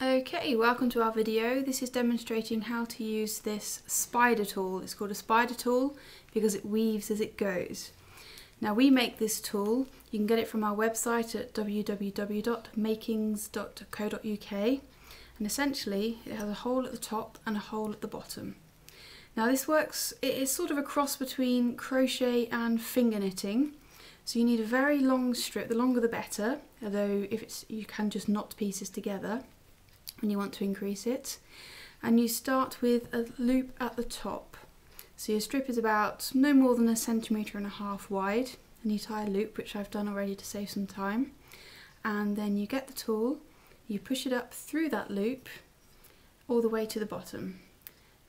Okay, welcome to our video. This is demonstrating how to use this spider tool. It's called a spider tool because it weaves as it goes. Now we make this tool. You can get it from our website at www.makings.co.uk, and essentially it has a hole at the top and a hole at the bottom. Now this works, it is sort of a cross between crochet and finger knitting. So you need a very long strip, the longer the better, although you can just knot pieces together when you want to increase it. And you start with a loop at the top. So your strip is about no more than 1.5 centimeters wide, and you tie a loop, which I've done already to save some time. And then you get the tool, you push it up through that loop all the way to the bottom.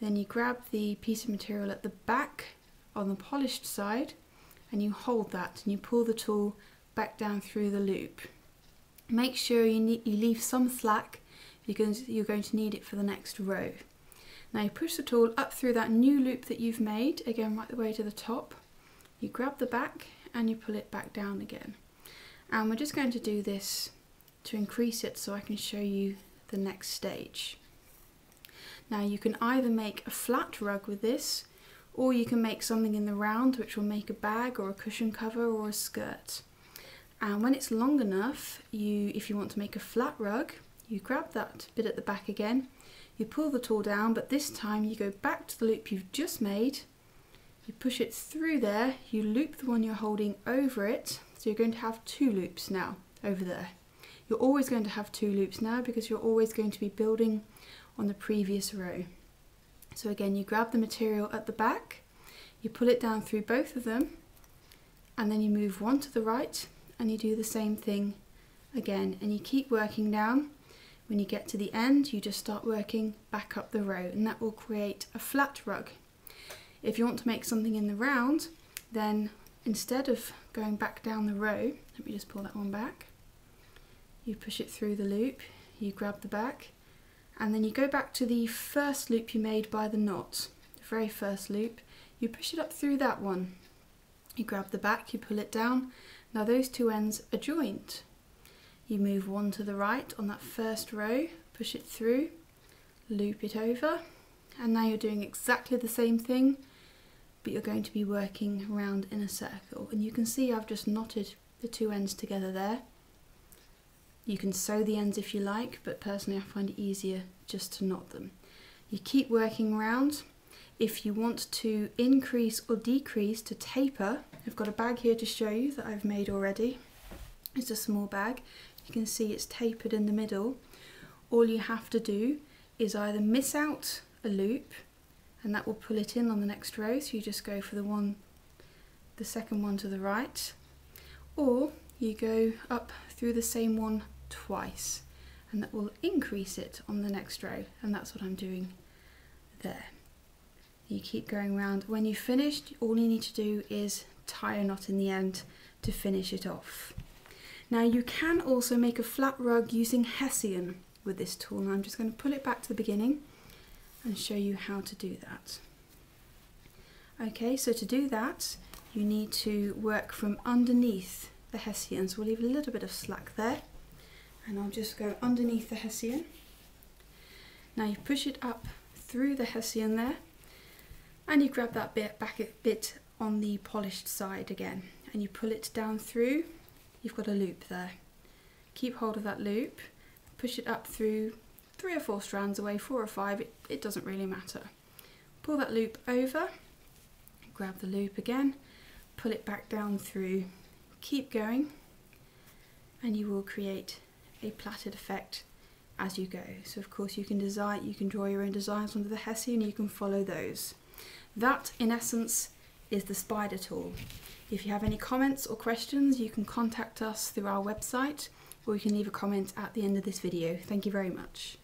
Then you grab the piece of material at the back on the polished side and you hold that and you pull the tool back down through the loop. Make sure you leave some slack because you're going to need it for the next row. Now you push the tool up through that new loop that you've made, again right the way to the top. You grab the back and you pull it back down again. And we're just going to do this to increase it so I can show you the next stage. Now you can either make a flat rug with this, or you can make something in the round which will make a bag or a cushion cover or a skirt. And when it's long enough, if you want to make a flat rug, you grab that bit at the back again, you pull the tool down, but this time you go back to the loop you've just made, you push it through there, you loop the one you're holding over it, so you're going to have 2 loops now over there. You're always going to have 2 loops now because you're always going to be building on the previous row. So again, you grab the material at the back, you pull it down through both of them, and then you move one to the right and you do the same thing again, and you keep working down. When you get to the end, you just start working back up the row, and that will create a flat rug. If you want to make something in the round, then instead of going back down the row, let me just pull that one back, you push it through the loop, you grab the back, and then you go back to the first loop you made by the knot, the very first loop, you push it up through that one, you grab the back, you pull it down. Now those 2 ends are joined. You move one to the right on that first row, push it through, loop it over, and now you're doing exactly the same thing, but you're going to be working around in a circle. And you can see I've just knotted the 2 ends together there. You can sew the ends if you like, but personally I find it easier just to knot them. You keep working around. If you want to increase or decrease to taper, I've got a bag here to show you that I've made already. It's a small bag. You can see it's tapered in the middle. All you have to do is either miss out a loop, and that will pull it in on the next row, so you just go for the second one to the right, or you go up through the same one twice, and that will increase it on the next row, and that's what I'm doing there. You keep going around. When you've finished, all you need to do is tie a knot in the end to finish it off. Now you can also make a flat rug using hessian with this tool. Now I'm just going to pull it back to the beginning and show you how to do that. Okay, so to do that you need to work from underneath the hessian. So we'll leave a little bit of slack there, and I'll just go underneath the hessian. Now you push it up through the hessian there, and you grab that bit back a bit on the polished side again, and you pull it down through. You've got a loop there. Keep hold of that loop, push it up through 3 or 4 strands away, 4 or 5, it doesn't really matter. Pull that loop over, grab the loop again, pull it back down through, keep going, and you will create a plaited effect as you go. So of course you can draw your own designs onto the hessian, you can follow those. That in essence is the spider tool. If you have any comments or questions, you can contact us through our website, or you can leave a comment at the end of this video. Thank you very much.